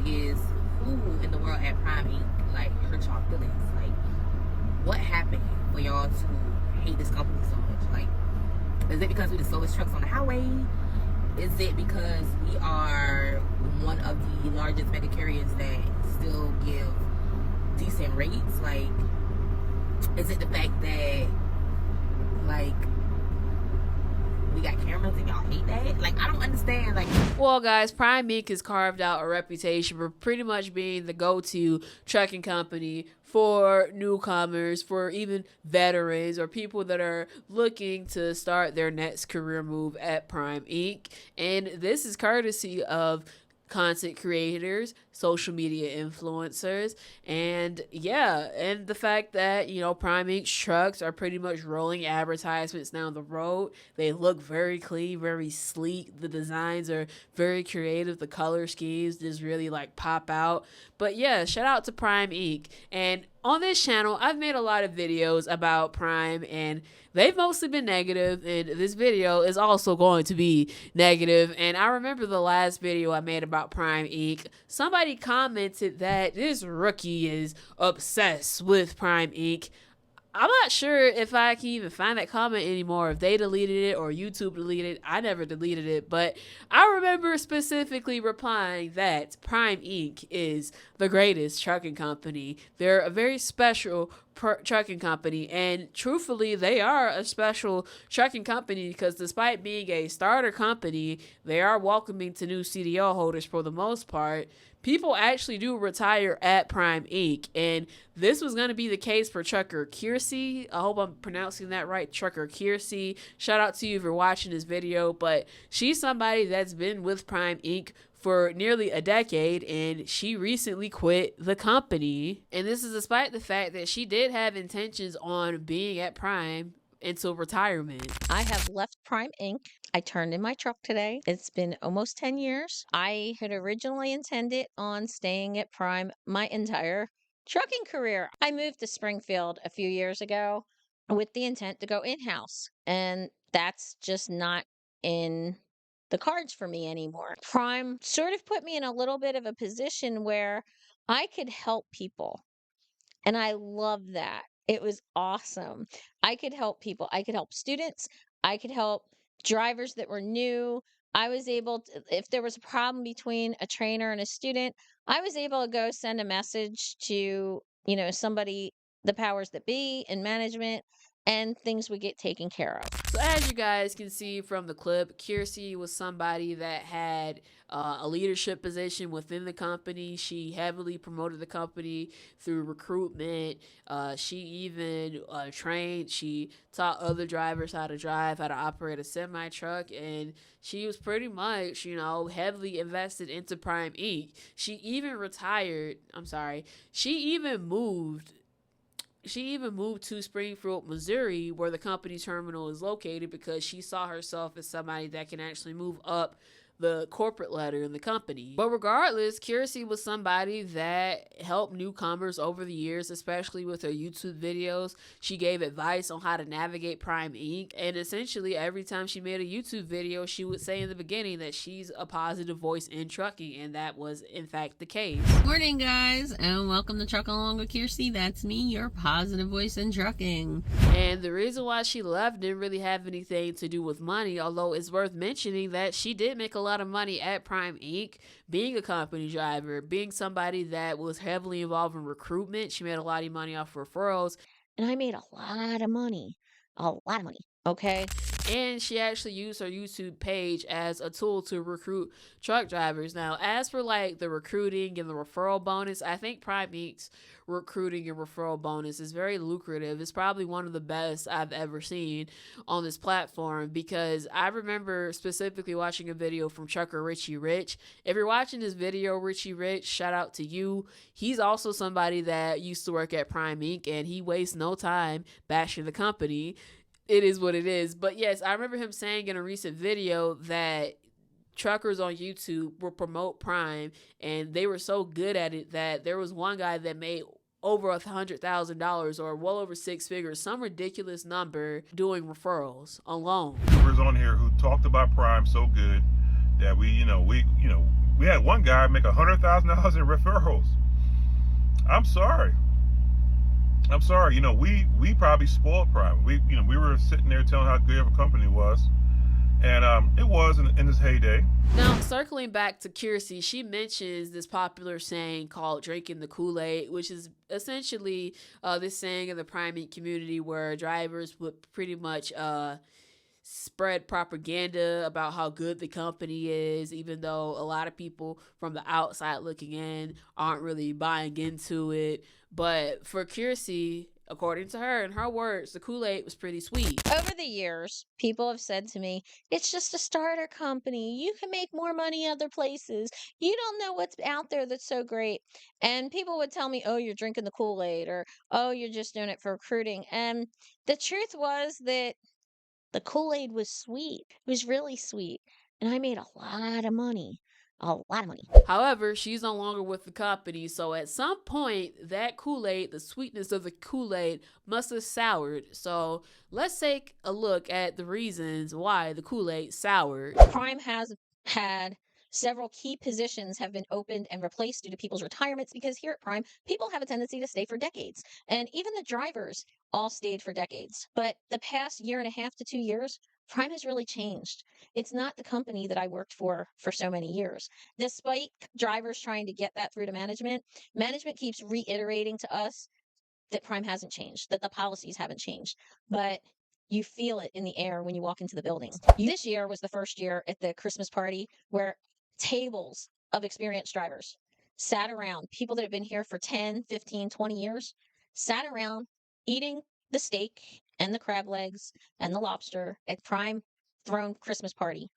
is, who in the world at Prime Inc. like hurt y'all feelings? Like, what happened for y'all to hate this company so much? Like, is it because we the slowest trucks on the highway? Is it because we are one of the largest mega carriers that still give decent rates? Like, is it the fact that, like, we got cameras and y'all hate that? Like, I don't understand. Like, well, guys, Prime Inc. has carved out a reputation for pretty much being the go-to trucking company for newcomers, for even veterans or people that are looking to start their next career move at Prime Inc. And this is courtesy of content creators, social media influencers, and the fact that, you know, Prime Inc.'s trucks are pretty much rolling advertisements down the road. They look very clean, very sleek. The designs are very creative. The color schemes just really like pop out. But yeah, shout out to Prime Inc. And on this channel, I've made a lot of videos about Prime, and they've mostly been negative, and this video is also going to be negative. And I remember the last video I made about Prime Inc., somebody commented that this rookie is obsessed with Prime Inc. I'm not sure if I can even find that comment anymore, if they deleted it or YouTube deleted it. I never deleted it, but I remember specifically replying that Prime Inc. is the greatest trucking company. They're a very special trucking company, and truthfully, they are a special trucking company because despite being a starter company, they are welcoming to new CDL holders for the most part. People actually do retire at Prime Inc. And this was going to be the case for Trucker Kirsty. I hope I'm pronouncing that right. Trucker Kirsty. Shout out to you if you're watching this video. But she's somebody that's been with Prime Inc. for nearly a decade, and she recently quit the company. And this is despite the fact that she did have intentions on being at Prime until retirement. I have left Prime Inc. I turned in my truck today. It's been almost 10 years. I had originally intended on staying at Prime my entire trucking career. I moved to Springfield a few years ago with the intent to go in-house, and that's just not in the cards for me anymore. Prime sort of put me in a little bit of a position where I could help people, and I love that. It was awesome. I could help people. I could help students. I could help drivers that were new. I was able to, if there was a problem between a trainer and a student, I was able to go send a message to, you know, somebody, the powers that be in management, and things would get taken care of. So as you guys can see from the clip, Kearsey was somebody that had a leadership position within the company. She heavily promoted the company through recruitment. She even trained. She taught other drivers how to drive, how to operate a semi-truck, and she was pretty much, you know, heavily invested into Prime Inc. She even retired. She even moved to Springfield, Missouri, where the company terminal is located, because she saw herself as somebody that can actually move up the corporate ladder in the company. But regardless, Kearsey was somebody that helped newcomers over the years, especially with her YouTube videos. She gave advice on how to navigate Prime Inc. And essentially every time she made a YouTube video, she would say in the beginning that she's a positive voice in trucking, and that was in fact the case. Morning, guys, and welcome to Truck Along with Kirsty. That's me, your positive voice in trucking. And the reason why she left didn't really have anything to do with money, although it's worth mentioning that she did make a lot of money at Prime Inc. being a company driver, being somebody that was heavily involved in recruitment. She made a lot of money off referrals. And I made a lot of money. Okay. And she actually used her YouTube page as a tool to recruit truck drivers. Now, as for like the recruiting and the referral bonus, I think Prime Inc.'s recruiting and referral bonus is very lucrative. It's probably one of the best I've ever seen on this platform, because I remember specifically watching a video from Trucker Richie Rich. If you're watching this video, Richie Rich, shout out to you. He's also somebody that used to work at Prime Inc. and he wastes no time bashing the company. It is what it is. But yes, I remember him saying in a recent video that truckers on YouTube will promote Prime, and they were so good at it that there was one guy that made over $100,000 or well over six figures, some ridiculous number, doing referrals alone. YouTubers on here who talked about Prime so good that we We had one guy make $100,000 in referrals. I'm sorry. You know, we probably spoiled Prime. We were sitting there telling how good of a company it was, and it was in its heyday. Now, circling back to Kearsey, she mentions this popular saying called drinking the Kool-Aid, which is essentially this saying in the Prime Inc. community where drivers would pretty much spread propaganda about how good the company is, even though a lot of people from the outside looking in aren't really buying into it. But for Kearsey, according to her, in her words, the Kool-Aid was pretty sweet. Over the years, people have said to me, it's just a starter company. You can make more money other places. You don't know what's out there that's so great. And people would tell me, oh, you're drinking the Kool-Aid, or oh, you're just doing it for recruiting. And the truth was that the Kool-Aid was sweet. It was really sweet. And I made a lot of money. A lot of money. However, she's no longer with the company, so at some point, that Kool-Aid, the sweetness of the Kool-Aid, must have soured. So let's take a look at the reasons why the Kool-Aid soured. Prime has had several key positions have been opened and replaced due to people's retirements, because here at Prime, people have a tendency to stay for decades. And even the drivers all stayed for decades. But the past year and a half to 2 years, Prime has really changed. It's not the company that I worked for so many years. Despite drivers trying to get that through to management, management keeps reiterating to us that Prime hasn't changed, that the policies haven't changed. But you feel it in the air when you walk into the buildings. This year was the first year at the Christmas party where tables of experienced drivers sat around, people that have been here for 10, 15, 20 years, sat around eating the steak and the crab legs and the lobster at Prime Throne Christmas party.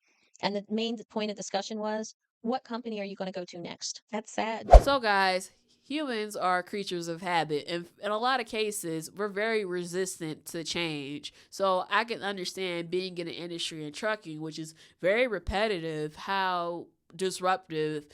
And the main point of discussion was, what company are you going to go to next? That's sad. So guys, humans are creatures of habit, and in a lot of cases, we're very resistant to change. So I can understand being in an industry in trucking, which is very repetitive, how disruptive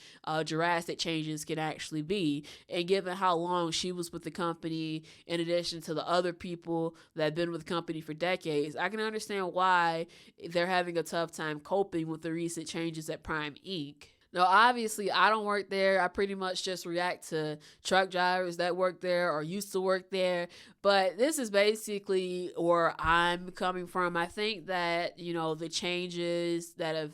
drastic changes can actually be. And given how long she was with the company, in addition to the other people that have been with the company for decades, I can understand why they're having a tough time coping with the recent changes at Prime Inc. Now, obviously, I don't work there. I pretty much just react to truck drivers that work there or used to work there. But this is basically where I'm coming from. I think that, the changes that have,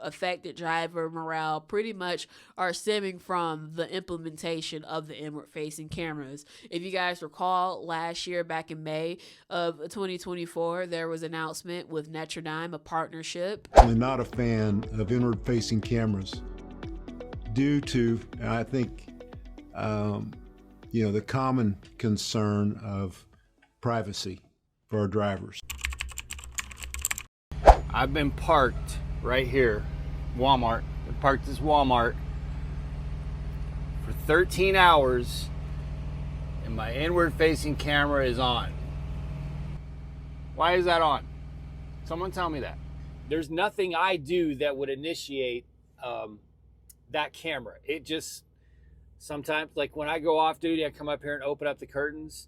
affected driver morale pretty much are stemming from the implementation of the inward-facing cameras. If you guys recall, last year, back in May of 2024, there was an announcement with Notre Dame, a partnership. I'm not a fan of inward-facing cameras due to, I think, the common concern of privacy for our drivers. I've been parked right here, Walmart. I parked this Walmart for 13 hours and my inward-facing camera is on. Why is that on? Someone tell me that. There's nothing I do that would initiate that camera. It just, sometimes, like when I go off duty, I come up here and open up the curtains.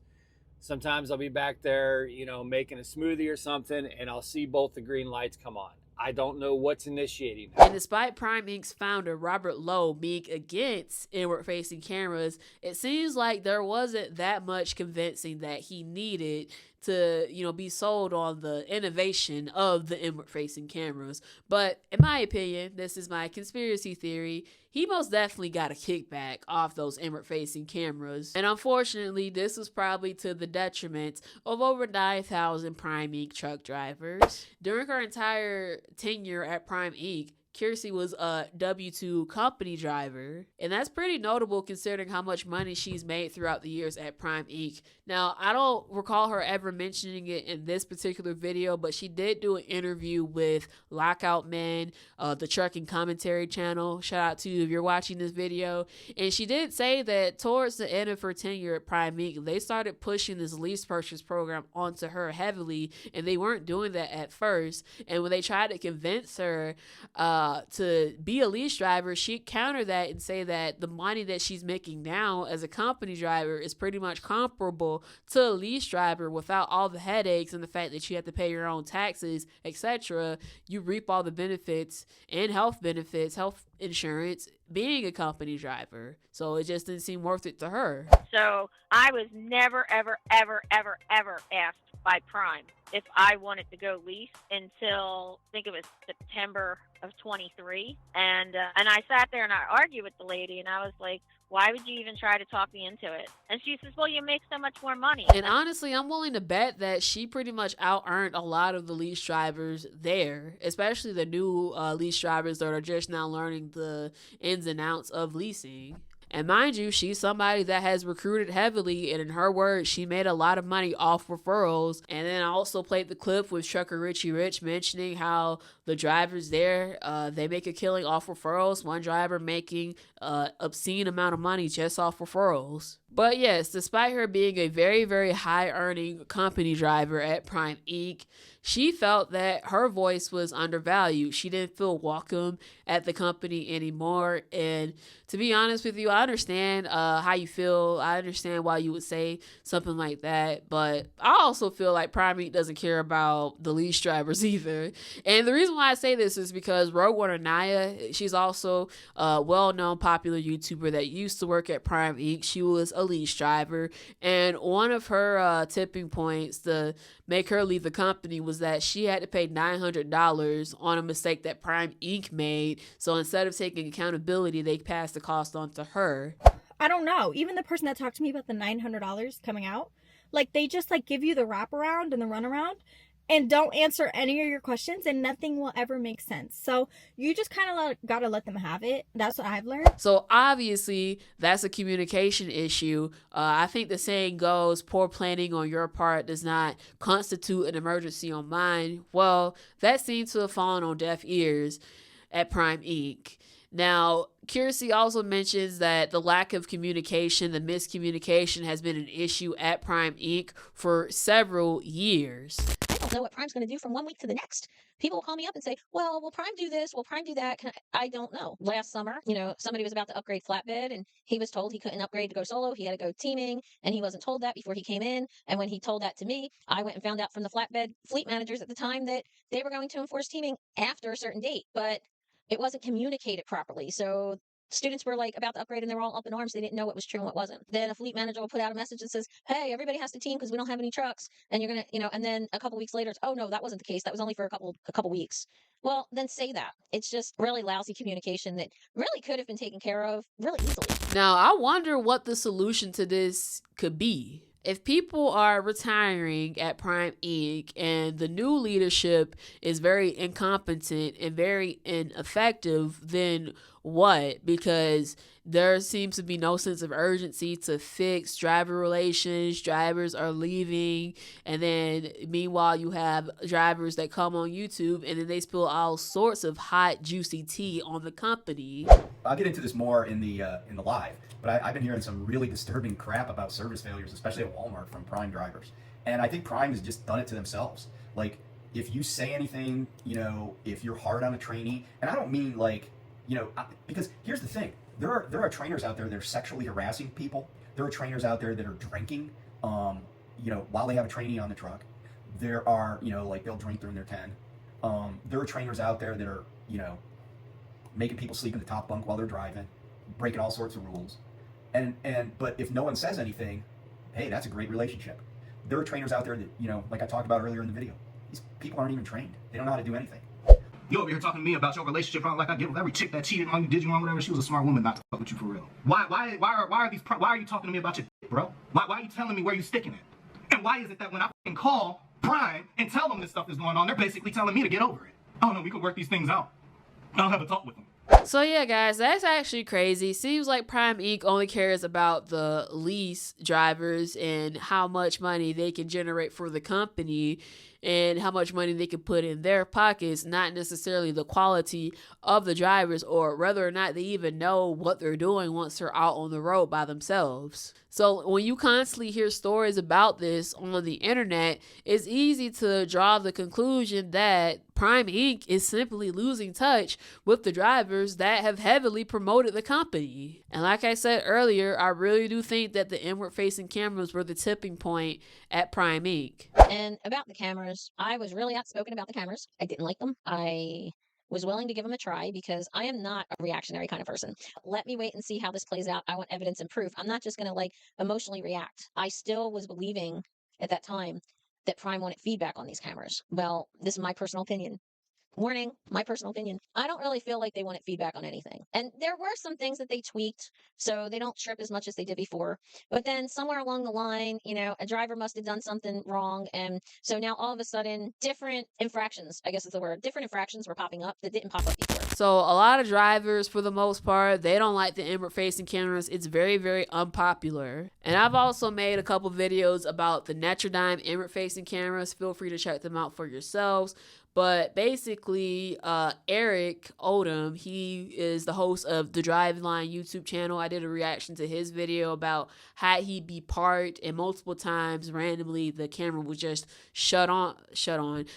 Sometimes I'll be back there, making a smoothie or something, and I'll see both the green lights come on. I don't know what's initiating that. And despite Prime Inc.'s founder, Robert Lowe, being against inward-facing cameras, it seems like there wasn't that much convincing that he needed to, be sold on the innovation of the inward-facing cameras. But in my opinion, this is my conspiracy theory, he most definitely got a kickback off those inward-facing cameras. And unfortunately, this was probably to the detriment of over 9,000 Prime Inc. truck drivers. During her entire tenure at Prime Inc., Kearsey was a W-2 company driver, and that's pretty notable considering how much money she's made throughout the years at Prime Inc. Now, I don't recall her ever mentioning it in this particular video, but she did do an interview with Lockout Men, the trucking commentary channel. Shout out to you if you're watching this video. And she did say that towards the end of her tenure at Prime Inc., they started pushing this lease purchase program onto her heavily, and they weren't doing that at first. And when they tried to convince her to be a lease driver, she countered that and say that the money that she's making now as a company driver is pretty much comparable to a lease driver without all the headaches and the fact that you have to pay your own taxes, etc. You reap all the benefits and health benefits, health insurance, being a company driver. So it just didn't seem worth it to her. So I was never, ever, ever, ever, ever asked by Prime if I wanted to go lease until I think it was September of 23. And I sat there and I argued with the lady, and I was like, why would you even try to talk me into it? And she says, well, you make so much more money. And honestly, I'm willing to bet that she pretty much out-earned a lot of the lease drivers there, especially the new lease drivers that are just now learning the ins and outs of leasing. And mind you, she's somebody that has recruited heavily, and in her words, she made a lot of money off referrals. And then I also played the clip with Trucker Richie Rich mentioning how the drivers there, they make a killing off referrals. One driver making obscene amount of money just off referrals. But yes, despite her being a very, very high-earning company driver at Prime Inc., she felt that her voice was undervalued. She didn't feel welcome at the company anymore. And to be honest with you, I understand how you feel. I understand why you would say something like that. But I also feel like Prime Inc. doesn't care about the lease drivers either. And the reason why I say this is because Rogue One Anaya, she's also a well-known popular YouTuber that used to work at Prime Inc. She was a lease driver. And one of her tipping points to make her leave the company was that she had to pay $900 on a mistake that Prime Inc. made. So instead of taking accountability, they passed the cost on to her. I don't know. Even the person that talked to me about the $900 coming out, like they just like give you the wraparound and the runaround and don't answer any of your questions, and nothing will ever make sense. So you just kind of gotta let them have it. That's what I've learned. So obviously that's a communication issue. I think the saying goes, poor planning on your part does not constitute an emergency on mine. Well, that seems to have fallen on deaf ears at Prime Inc. Now, Kearsey also mentions that the lack of communication, the miscommunication, has been an issue at Prime Inc. for several years. I don't know what Prime's going to do from one week to the next. People will call me up and say, well, will Prime do this? Will Prime do that? I don't know. Last summer, somebody was about to upgrade flatbed, and he was told he couldn't upgrade to go solo. He had to go teaming, and he wasn't told that before he came in. And when he told that to me, I went and found out from the flatbed fleet managers at the time that they were going to enforce teaming after a certain date, but it wasn't communicated properly. So students were like about to upgrade and they were all up in arms. They didn't know what was true and what wasn't. Then a fleet manager will put out a message that says, hey, everybody has to team because we don't have any trucks. And you're going to, and then a couple weeks later, it's, oh no, that wasn't the case. That was only for a couple weeks. Well, then say that. It's just really lousy communication that really could have been taken care of really easily. Now, I wonder what the solution to this could be. If people are retiring at Prime Inc. and the new leadership is very incompetent and very ineffective, then what? Because there seems to be no sense of urgency to fix driver relations. Drivers are leaving, and then meanwhile you have drivers that come on YouTube and then they spill all sorts of hot, juicy tea on the company. I'll get into this more in the live, but I've been hearing some really disturbing crap about service failures, especially at Walmart from Prime drivers. And I think Prime has just done it to themselves. Like, if you say anything, if you're hard on a trainee, and I don't mean like, because here's the thing. There are trainers out there that are sexually harassing people. There are trainers out there that are drinking, while they have a trainee on the truck. There are, like they'll drink during their 10. There are trainers out there that are, making people sleep in the top bunk while they're driving, breaking all sorts of rules. But if no one says anything, hey, that's a great relationship. There are trainers out there that, like I talked about earlier in the video, these people aren't even trained. They don't know how to do anything. You over here talking to me about your relationship, like I give with every chick that cheated on you, did you wrong, whatever. She was a smart woman not to fuck with you for real. Why are you talking to me about your dick, bro? Why are you telling me where you sticking it? And why is it that when I fucking call Prime and tell them this stuff is going on, they're basically telling me to get over it? I don't know, we could work these things out. I'll have a talk with them. So yeah, guys, that's actually crazy. Seems like Prime Inc. only cares about the lease drivers and how much money they can generate for the company and how much money they can put in their pockets, not necessarily the quality of the drivers or whether or not they even know what they're doing once they're out on the road by themselves. So when you constantly hear stories about this on the internet, it's easy to draw the conclusion that Prime Inc. is simply losing touch with the drivers that have heavily promoted the company. And like I said earlier, I really do think that the inward-facing cameras were the tipping point at Prime Inc. And about the cameras, I was really outspoken about the cameras. I didn't like them. I was willing to give them a try because I am not a reactionary kind of person. Let me wait and see how this plays out. I want evidence and proof. I'm not just going to like emotionally react. I still was believing at that time that Prime wanted feedback on these cameras. Well, this is my personal opinion. Warning, my personal opinion. I don't really feel like they wanted feedback on anything. And there were some things that they tweaked so they don't trip as much as they did before. But then somewhere along the line, you know, a driver must have done something wrong. And so now all of a sudden, different infractions, I guess is the word, different infractions were popping up that didn't pop up before. So a lot of drivers, for the most part, they don't like the inward-facing cameras. It's very, very unpopular. And I've also made a couple videos about the Netrodyne inward-facing cameras. Feel free to check them out for yourselves. But basically, Eric Odom, he is the host of the Driveline YouTube channel. I did a reaction to his video about how he'd be parked, and multiple times randomly the camera would just shut on.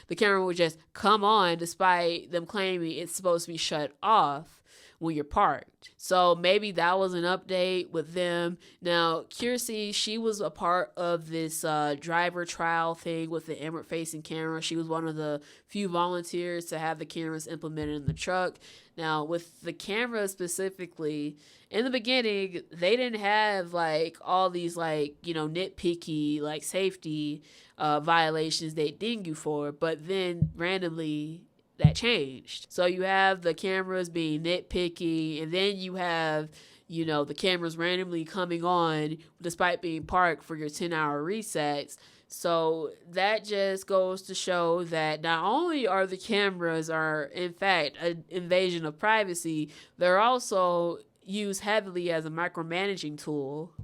The camera would just come on despite them claiming it's supposed to be shut off when you're parked. So maybe that was an update with them. Now, Kearsey, she was a part of this driver trial thing with the inward-facing camera. She was one of the few volunteers to have the cameras implemented in the truck. Now, with the camera specifically, in the beginning, they didn't have like all these like, you know, nitpicky like safety violations they ding you for, but then randomly that changed. So you have the cameras being nitpicky, and then you have, you know, the cameras randomly coming on despite being parked for your 10-hour resets. So that just goes to show that not only are the cameras are in fact an invasion of privacy, they're also used heavily as a micromanaging tool.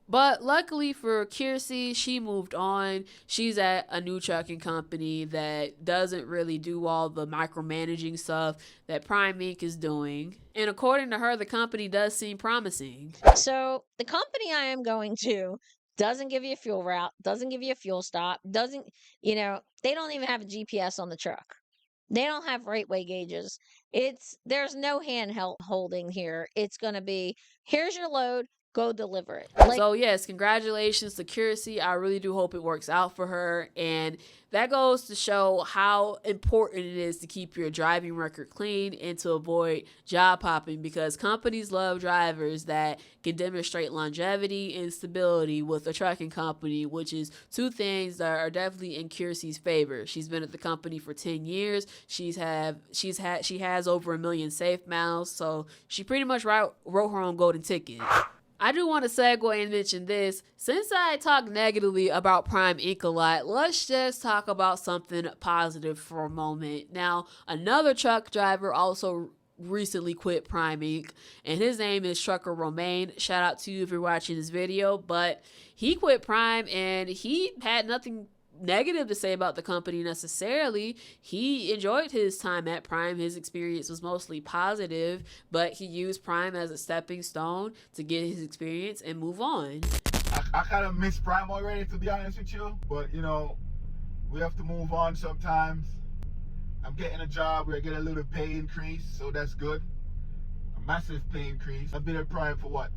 But luckily for Kearsey, she moved on. She's at a new trucking company that doesn't really do all the micromanaging stuff that Prime Inc. is doing. And according to her, the company does seem promising. So the company I am going to doesn't give you a fuel route, doesn't give you a fuel stop, doesn't, you know, they don't even have a GPS on the truck. They don't have rateway gauges. There's no handheld holding here. It's going to be, here's your load, go deliver it. So yes, congratulations to Kearsey. I really do hope it works out for her. And that goes to show how important it is to keep your driving record clean and to avoid job hopping, because companies love drivers that can demonstrate longevity and stability with a trucking company, which is two things that are definitely in Kearsey's favor. She's been at the company for 10 years. She has over 1 million safe miles, so she pretty much wrote her own golden ticket. I do want to segue and mention this. Since I talk negatively about Prime Inc. a lot, let's just talk about something positive for a moment. Now, another truck driver also recently quit Prime Inc., and his name is Trucker Romaine. Shout out to you if you're watching this video, but he quit Prime and he had nothing negative to say about the company necessarily. He enjoyed his time at Prime. His experience was mostly positive, but he used Prime as a stepping stone to get his experience and move on. I kind of miss Prime already, to be honest with you, but you know, we have to move on sometimes. I'm getting a job where I get a little pay increase, so that's good. A massive pay increase. I've been at Prime for what,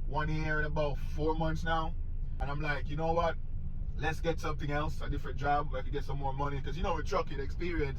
1 year and about 4 months now, and I'm like, you know what, let's get something else, a different job where I can get some more money, because you know, with trucking, experience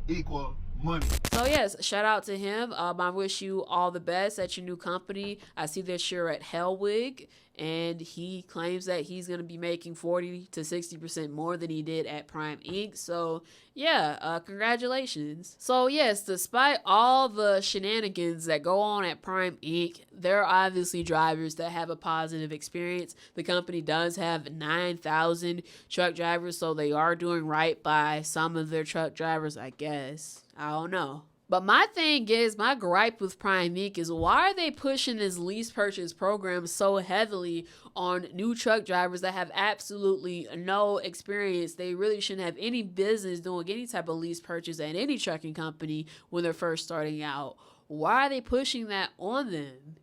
equal money. So yes, shout out to him. I wish you all the best at your new company. I see that you're at Hellwig, and he claims that he's going to be making 40 to 60% more than he did at Prime Inc. So yeah, congratulations. So yes, despite all the shenanigans that go on at Prime Inc., there are obviously drivers that have a positive experience. The company does have 9,000 truck drivers, so they are doing right by some of their truck drivers, I guess. I don't know. But my thing is, my gripe with Prime Inc. is, why are they pushing this lease purchase program so heavily on new truck drivers that have absolutely no experience? They really shouldn't have any business doing any type of lease purchase at any trucking company when they're first starting out. Why are they pushing that on them?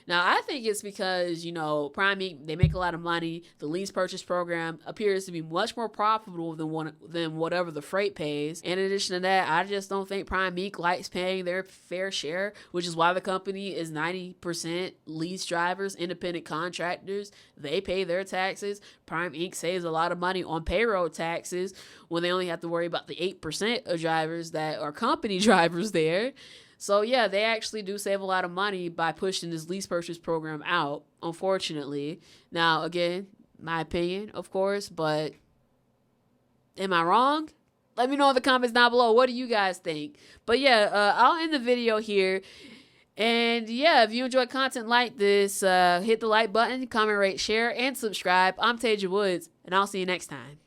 Now, I think it's because, Prime Inc., they make a lot of money. The lease purchase program appears to be much more profitable than whatever the freight pays. In addition to that, I just don't think Prime Inc. likes paying their fair share, which is why the company is 90% lease drivers, independent contractors. They pay their taxes. Prime Inc. saves a lot of money on payroll taxes when they only have to worry about the 8% of drivers that are company drivers there. So yeah, they actually do save a lot of money by pushing this lease purchase program out, unfortunately. Now, again, my opinion, of course, but am I wrong? Let me know in the comments down below. What do you guys think? But yeah, I'll end the video here. And yeah, if you enjoy content like this, hit the like button, comment, rate, share, and subscribe. I'm Taja Woods, and I'll see you next time.